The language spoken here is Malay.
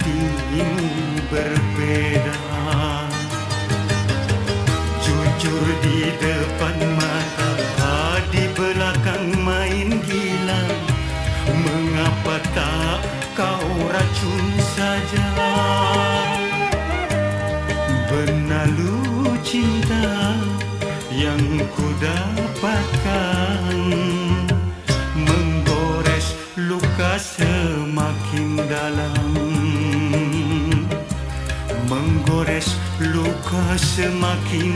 hatimu berbeda. Jujur di depan mata, di belakang main gila. Mengapa tak kau racun saja? Benalu cinta yang ku dapatkan, menggores luka semakin dalam, menggores luka semakin